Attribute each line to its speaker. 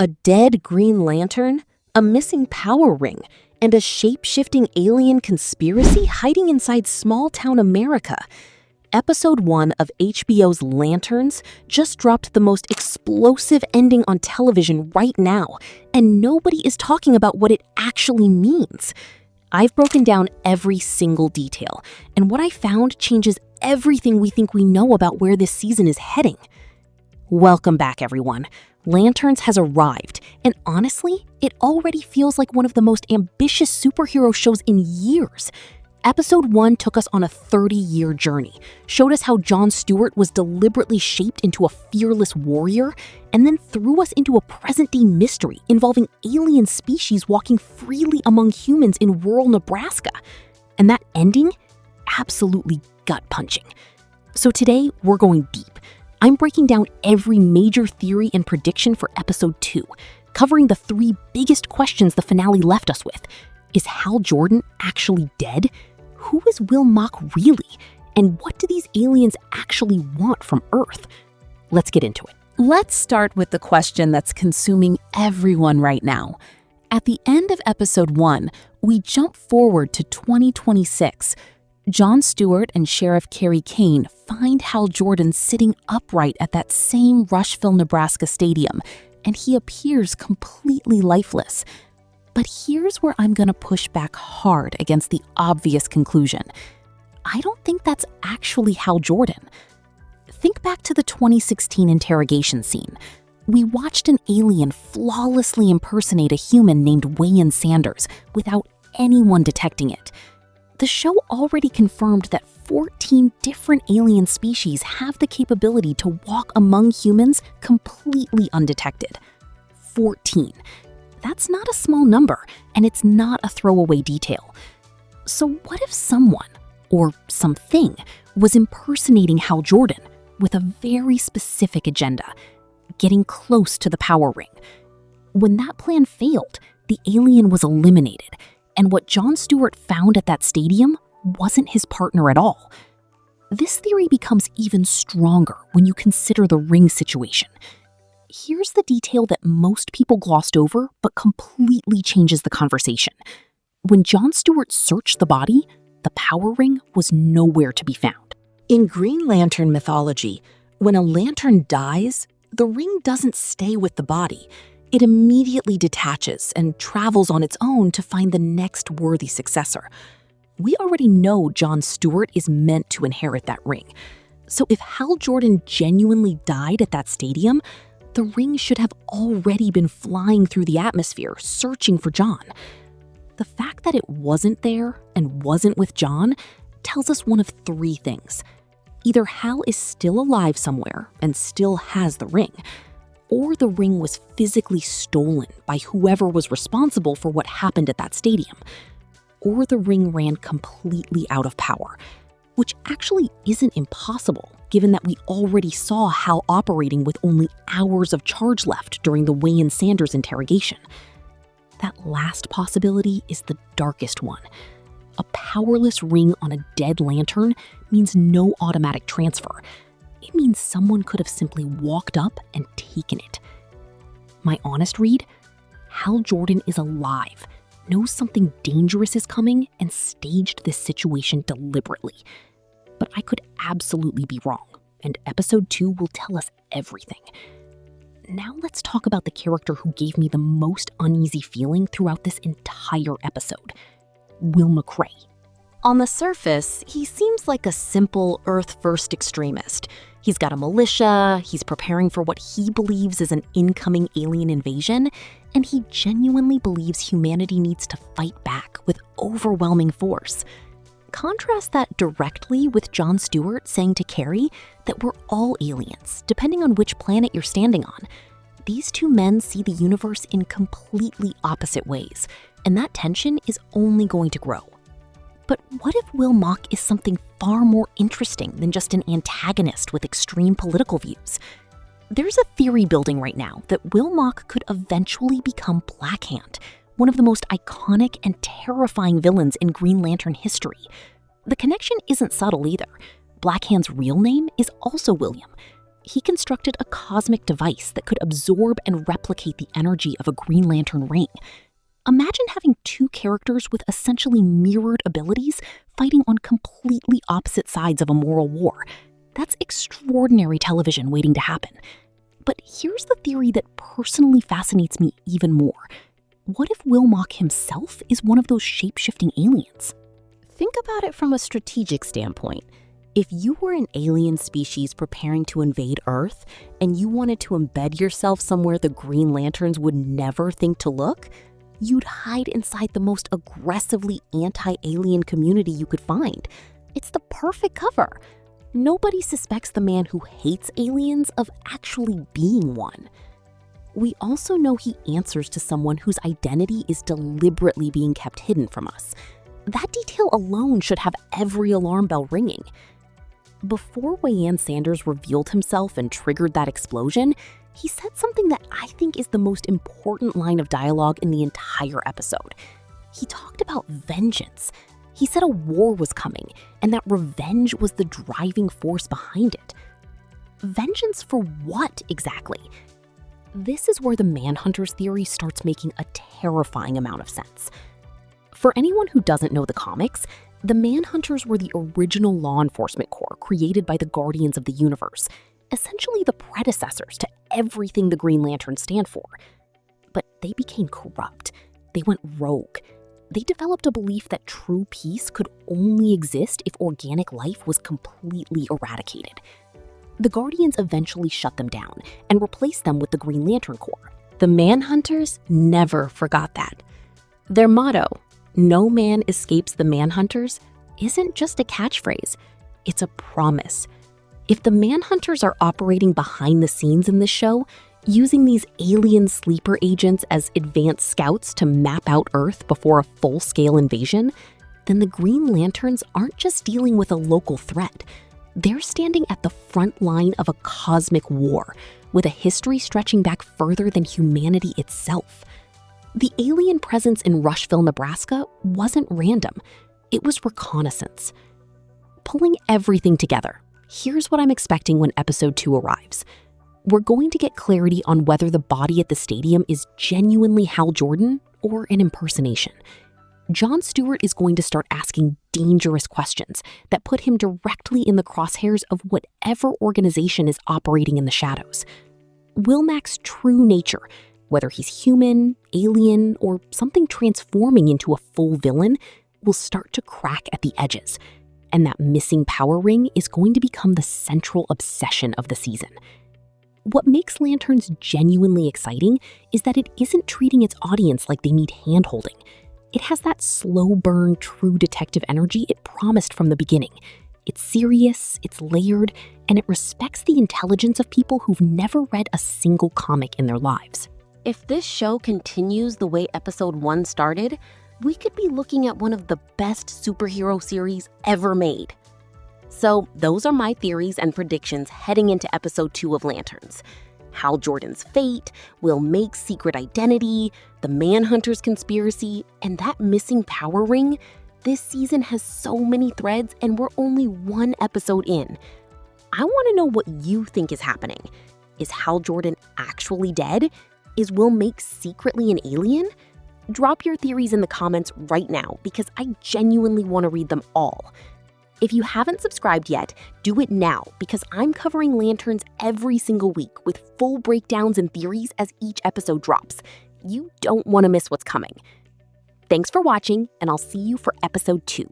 Speaker 1: A dead Green Lantern, a missing power ring, and a shape-shifting alien conspiracy hiding inside small-town America. Episode 1 of HBO's Lanterns just dropped the most explosive ending on television right now, and nobody is talking about what it actually means. I've broken down every single detail, and what I found changes everything we think we know about where this season is heading. Welcome back, everyone. Lanterns has arrived, and honestly, it already feels like one of the most ambitious superhero shows in years. Episode 1 took us on a 30-year journey, showed us how John Stewart was deliberately shaped into a fearless warrior, and then threw us into a present-day mystery involving alien species walking freely among humans in rural Nebraska. And that ending? Absolutely gut-punching. So today, we're going deep. I'm breaking down every major theory and prediction for Episode 2, covering the 3 biggest questions the finale left us with. Is Hal Jordan actually dead? Who is Will Mock really? And what do these aliens actually want from Earth? Let's get into it.
Speaker 2: Let's start with the question that's consuming everyone right now. At the end of Episode 1, we jump forward to 2026. Jon Stewart and Sheriff Carrie Kane find Hal Jordan sitting upright at that same Rushville, Nebraska stadium, and he appears completely lifeless. But here's where I'm going to push back hard against the obvious conclusion. I don't think that's actually Hal Jordan. Think back to the 2016 interrogation scene. We watched an alien flawlessly impersonate a human named Wayne Sanders without anyone detecting it. The show already confirmed that 14 different alien species have the capability to walk among humans completely undetected. 14. That's not a small number, and it's not a throwaway detail. So what if someone, or something, was impersonating Hal Jordan with a very specific agenda, getting close to the power ring? When that plan failed, the alien was eliminated, and what Jon Stewart found at that stadium wasn't his partner at all. This theory becomes even stronger when you consider the ring situation. Here's the detail that most people glossed over but completely changes the conversation. When Jon Stewart searched the body, the power ring was nowhere to be found.
Speaker 1: In Green Lantern mythology, when a lantern dies, the ring doesn't stay with the body. It immediately detaches and travels on its own to find the next worthy successor. We already know Jon Stewart is meant to inherit that ring. So if Hal Jordan genuinely died at that stadium, the ring should have already been flying through the atmosphere, searching for John. The fact that it wasn't there and wasn't with John tells us one of 3 things. Either Hal is still alive somewhere and still has the ring, or the ring was physically stolen by whoever was responsible for what happened at that stadium, or the ring ran completely out of power, which actually isn't impossible given that we already saw Hal operating with only hours of charge left during the Wayne Sanders interrogation. That last possibility is the darkest one. A powerless ring on a dead lantern means no automatic transfer. It means someone could have simply walked up and taken it. My honest read? Hal Jordan is alive, knows something dangerous is coming, and staged this situation deliberately. But I could absolutely be wrong, and Episode 2 will tell us everything. Now let's talk about the character who gave me the most uneasy feeling throughout this entire episode, Will McCrae. On the surface, he seems like a simple Earth-first extremist. He's got a militia, he's preparing for what he believes is an incoming alien invasion, and he genuinely believes humanity needs to fight back with overwhelming force. Contrast that directly with Jon Stewart saying to Carrie that we're all aliens, depending on which planet you're standing on. These 2 men see the universe in completely opposite ways, and that tension is only going to grow. But what if Will Mock is something far more interesting than just an antagonist with extreme political views? There's a theory building right now that Will Mock could eventually become Blackhand, one of the most iconic and terrifying villains in Green Lantern history. The connection isn't subtle either. Blackhand's real name is also William. He constructed a cosmic device that could absorb and replicate the energy of a Green Lantern ring. Imagine having two characters with essentially mirrored abilities fighting on completely opposite sides of a moral war. That's extraordinary television waiting to happen. But here's the theory that personally fascinates me even more. What if Wilmot himself is one of those shape-shifting aliens?
Speaker 2: Think about it from a strategic standpoint. If you were an alien species preparing to invade Earth and you wanted to embed yourself somewhere the Green Lanterns would never think to look, you'd hide inside the most aggressively anti-alien community you could find. It's the perfect cover. Nobody suspects the man who hates aliens of actually being one. We also know he answers to someone whose identity is deliberately being kept hidden from us. That detail alone should have every alarm bell ringing. Before Wayan Sanders revealed himself and triggered that explosion, he said something that I think is the most important line of dialogue in the entire episode. He talked about vengeance. He said a war was coming and that revenge was the driving force behind it. Vengeance for what exactly? This is where the manhunters theory starts making a terrifying amount of sense. For anyone who doesn't know the comics, the manhunters were the original law enforcement corps created by the Guardians of the Universe, essentially the predecessors to everything the Green Lanterns stand for. But they became corrupt. They went rogue. They developed a belief that true peace could only exist if organic life was completely eradicated. The Guardians eventually shut them down and replaced them with the Green Lantern Corps. The manhunters never forgot that. Their motto, "No man escapes the manhunters," isn't just a catchphrase, it's a promise. If the manhunters are operating behind the scenes in this show, using these alien sleeper agents as advanced scouts to map out Earth before a full-scale invasion, then the Green Lanterns aren't just dealing with a local threat. They're standing at the front line of a cosmic war, with a history stretching back further than humanity itself. The alien presence in Rushville, Nebraska wasn't random. It was reconnaissance. Pulling everything together, here's what I'm expecting when episode 2 arrives. We're going to get clarity on whether the body at the stadium is genuinely Hal Jordan or an impersonation. Jon Stewart is going to start asking dangerous questions that put him directly in the crosshairs of whatever organization is operating in the shadows. Wilmac's true nature, whether he's human, alien, or something transforming into a full villain, will start to crack at the edges. And that missing power ring is going to become the central obsession of the season. What makes Lanterns genuinely exciting is that it isn't treating its audience like they need hand-holding. It has that slow burn, true detective energy it promised from the beginning. It's serious, it's layered, and it respects the intelligence of people who've never read a single comic in their lives.
Speaker 3: If this show continues the way episode 1 started, we could be looking at one of the best superhero series ever made. So those are my theories and predictions heading into episode 2 of Lanterns. Hal Jordan's fate, Will Make's secret identity, the Manhunters conspiracy, and that missing power ring. This season has so many threads and we're only one episode in. I want to know what you think is happening. Is Hal Jordan actually dead? Is Will Make secretly an alien? Drop your theories in the comments right now because I genuinely want to read them all. If you haven't subscribed yet, do it now because I'm covering Lanterns every single week with full breakdowns and theories as each episode drops. You don't want to miss what's coming. Thanks for watching, and I'll see you for episode 2.